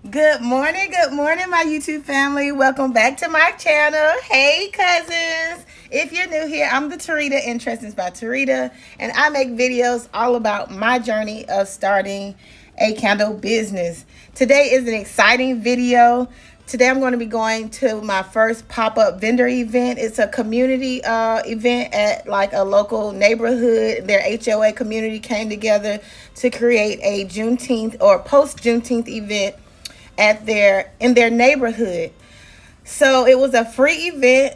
Good morning, my YouTube family. Welcome back to my channel. Hey, cousins. If you're new here, I'm the Tarita, Interests by Tarita, and I make videos all about my journey of starting a candle business. Today is an exciting video. Today I'm going to be going to my first pop-up vendor event. It's a community event at like a local neighborhood. Their HOA community came together to create a Juneteenth or post-Juneteenth event in their neighborhood. So it was a free event.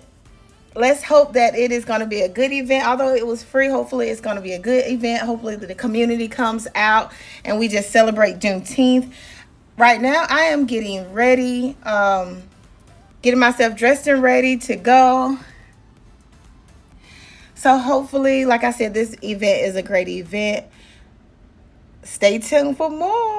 Let's hope that it is going to be a good event. Although it was free, hopefully it's going to be a good event. Hopefully the community comes out and we just celebrate Juneteenth. Right now I am getting ready, getting myself dressed and ready to go. So hopefully, like I said, this event is a great event. Stay tuned for more.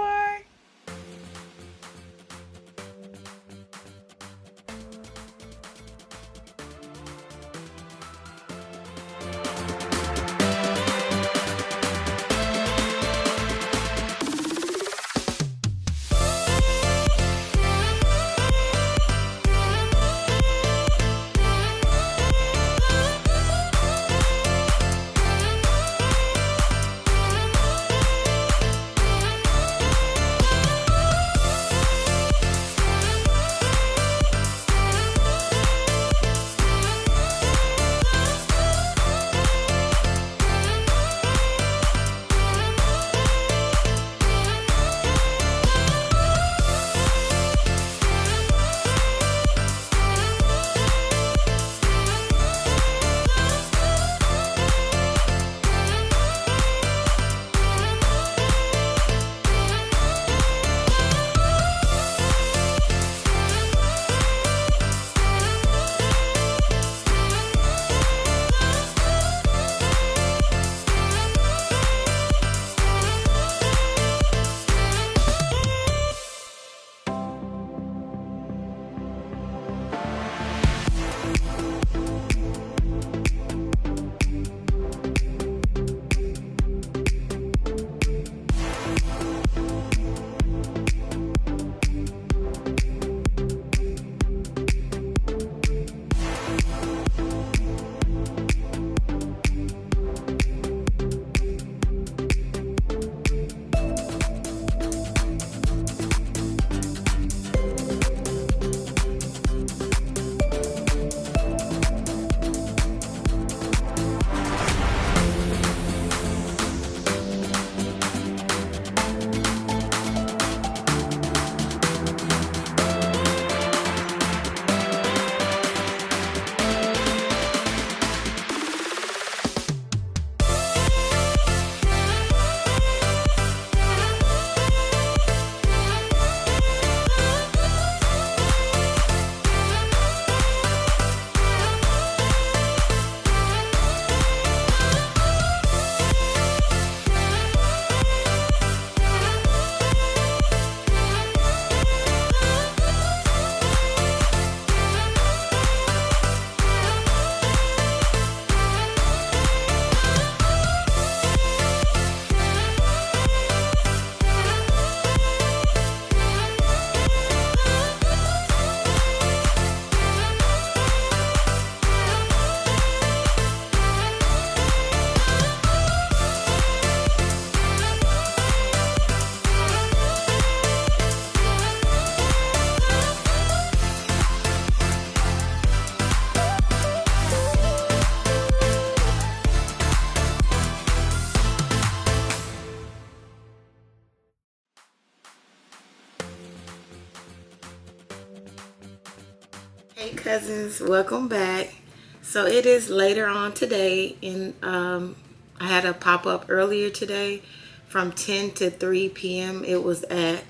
Hey cousins, welcome back. So it is later on today, and I had a pop-up earlier today from 10 to 3 p.m. It was at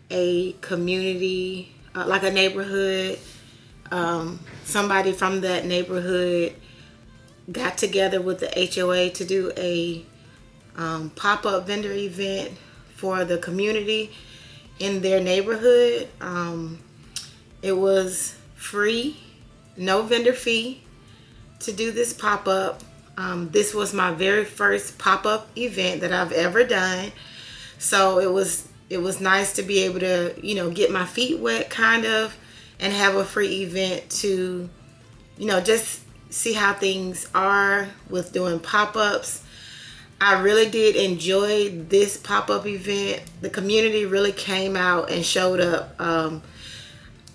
a community, like a neighborhood. Somebody from that neighborhood got together with the HOA to do a pop-up vendor event for the community in their neighborhood. It was free, no vendor fee to do this pop-up. This was my very first pop-up event that I've ever done. So it was it was nice to be able to, you know, get my feet wet kind of, and have a free event to, you know, just see how things are with doing pop-ups. I really did enjoy this pop-up event. The community really came out and showed up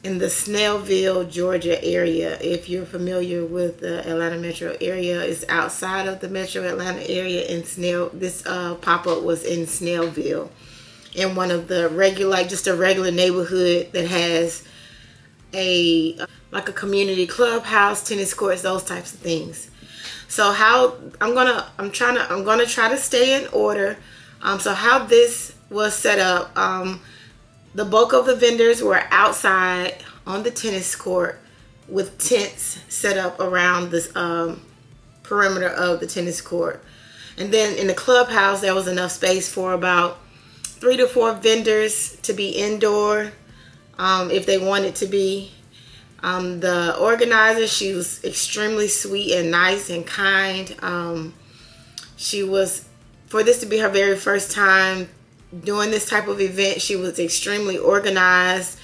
in the Snellville, Georgia area. If you're familiar with the Atlanta metro area, it's outside of the metro Atlanta area. In this pop-up was in Snellville, in one of the regular, like just a regular neighborhood that has like a community clubhouse, tennis courts, those types of things. So how I'm gonna try to stay in order. So how this was set up, the bulk of the vendors were outside on the tennis court with tents set up around this perimeter of the tennis court. And then in the clubhouse, there was enough space for about 3 to 4 vendors to be indoor if they wanted to be. The organizer, she was extremely sweet and nice and kind. She was, for this to be her very first time doing this type of event, she was extremely organized.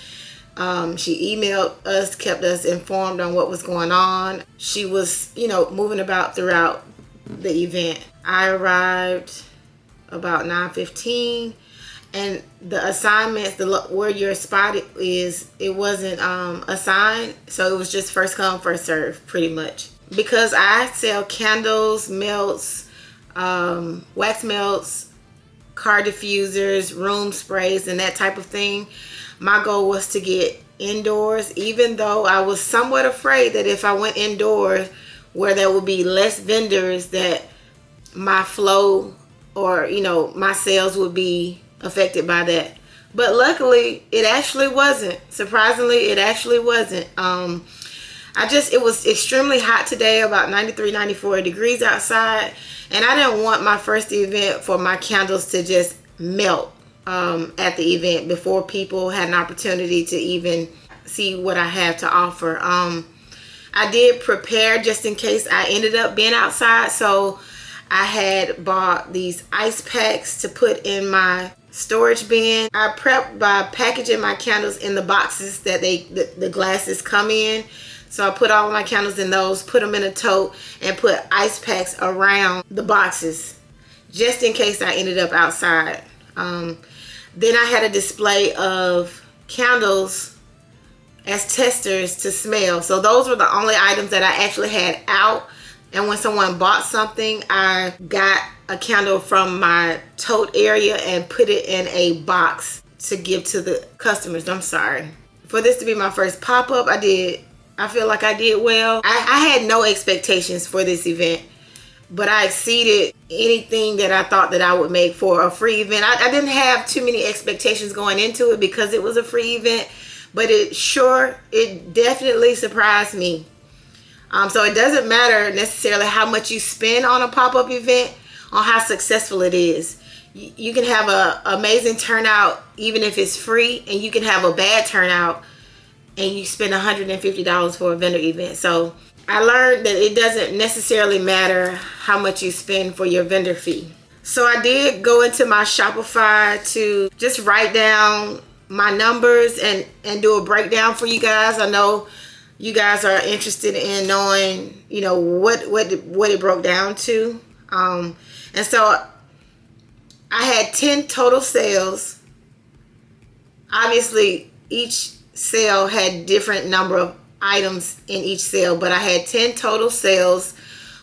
She emailed us, kept us informed on what was going on. She was, you know, moving about throughout the event. I arrived about 9:15, and the assignments, where your spot is, it wasn't assigned, so it was just first come, first serve, pretty much. Because I sell candles, melts, wax melts, car diffusers, room sprays, and that type of thing. My goal was to get indoors, even though I was somewhat afraid that if I went indoors where there would be less vendors, that my flow or, you know, my sales would be affected by that. But luckily it actually wasn't. Surprisingly, it actually wasn't. It was extremely hot today, about 93, 94 degrees outside. And I didn't want my first event for my candles to just melt at the event before people had an opportunity to even see what I have to offer. I did prepare just in case I ended up being outside. So I had bought these ice packs to put in my storage bin. I prepped by packaging my candles in the boxes that the glasses come in. So I put all of my candles in those, put them in a tote, and put ice packs around the boxes just in case I ended up outside. Then I had a display of candles as testers to smell. So those were the only items that I actually had out. And when someone bought something, I got a candle from my tote area and put it in a box to give to the customers. I'm sorry. For this to be my first pop-up, I feel like I did well. I had no expectations for this event, but I exceeded anything that I thought that I would make for a free event. I didn't have too many expectations going into it because it was a free event, but it definitely surprised me. So it doesn't matter necessarily how much you spend on a pop-up event on how successful it is. You can have an amazing turnout even if it's free, and you can have a bad turnout and you spend $150 for a vendor event. So I learned that it doesn't necessarily matter how much you spend for your vendor fee. So I did go into my Shopify to just write down my numbers and do a breakdown for you guys. I know you guys are interested in knowing, you know, what it broke down to. And so I had 10 total sales. Obviously, each sale had different number of items in each sale, but I had 10 total sales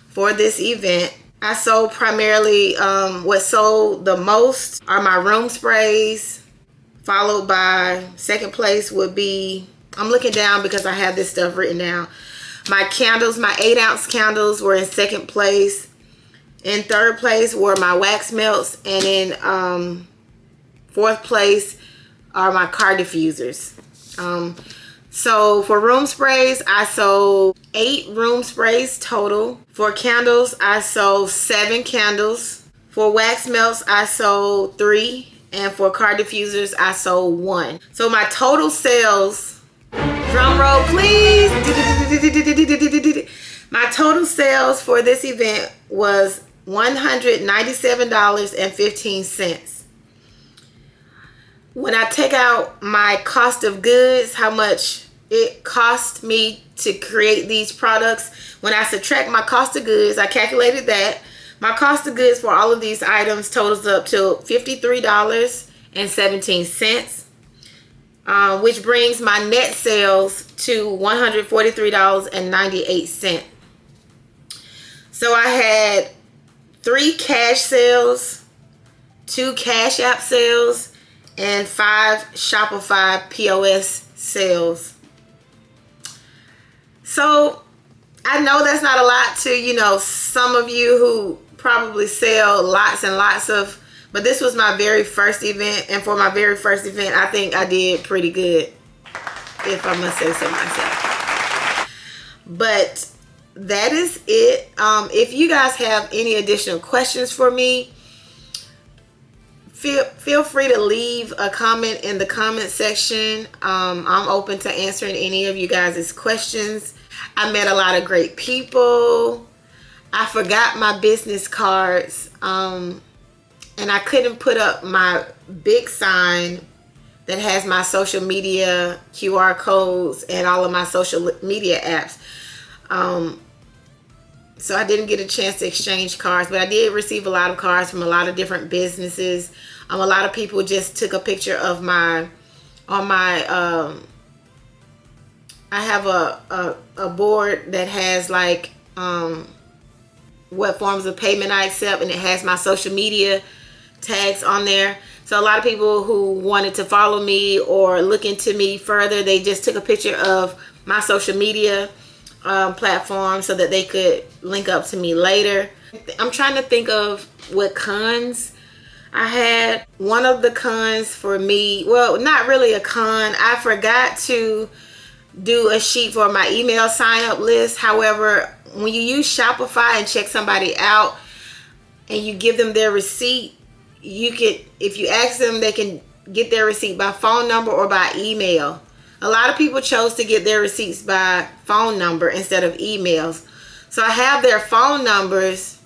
for this event. I sold primarily, what sold the most are my room sprays, followed by, second place would be, I'm looking down because I have this stuff written down. My candles, my 8-ounce candles were in second place. In third place were my wax melts, and in fourth place are my car diffusers. So for room sprays, I sold 8 room sprays total. For candles, I sold 7 candles. For wax melts, I sold 3. And for car diffusers, I sold 1. So my total sales, drum roll please. My total sales for this event was $197.15. when I take out my cost of goods, how much it cost me to create these products, when I subtract my cost of goods, I calculated that my cost of goods for all of these items totals up to $53.17, which brings my net sales to $143.98. So I had 3 cash sales, 2 Cash App sales, and 5 Shopify POS sales. So I know that's not a lot to, you know, some of you who probably sell lots and lots of, but this was my very first event, and for my very first event, I think I did pretty good, if I must say so myself. But that is it. If you guys have any additional questions for me, feel free to leave a comment in the comment section. I'm open to answering any of you guys' questions. I met a lot of great people. I forgot my business cards, and I couldn't put up my big sign that has my social media QR codes and all of my social media apps. So I didn't get a chance to exchange cards, but I did receive a lot of cards from a lot of different businesses. A lot of people just took a picture of my, I have a board that has like what forms of payment I accept, and it has my social media tags on there. So a lot of people who wanted to follow me or look into me further, they just took a picture of my social media platform so that they could link up to me later. I'm trying to think of what cons I had. One of the cons for me, well, not really a con, I forgot to do a sheet for my email sign up list. However, when you use Shopify and check somebody out and you give them their receipt, you can, if you ask them, they can get their receipt by phone number or by email. A lot of people chose to get their receipts by phone number instead of emails. So I have their phone numbers,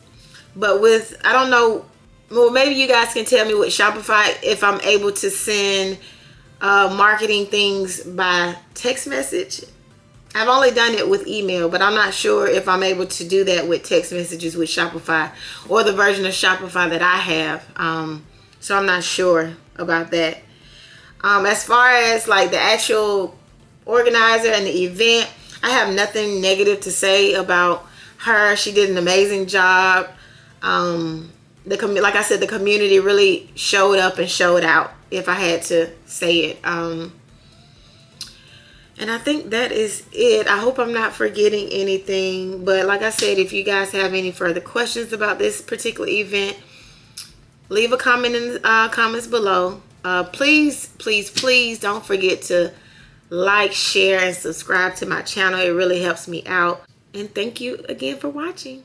but with, I don't know, well, maybe you guys can tell me with Shopify if I'm able to send marketing things by text message. I've only done it with email, but I'm not sure if I'm able to do that with text messages with Shopify or the version of Shopify that I have. So I'm not sure about that. As far as like the actual organizer and the event, I have nothing negative to say about her. She did an amazing job. Like I said, the community really showed up and showed out, if I had to say it. And I think that is it. I hope I'm not forgetting anything. But like I said, if you guys have any further questions about this particular event, leave a comment in the comments below. Please, please, please don't forget to like, share, and subscribe to my channel. It really helps me out. And thank you again for watching.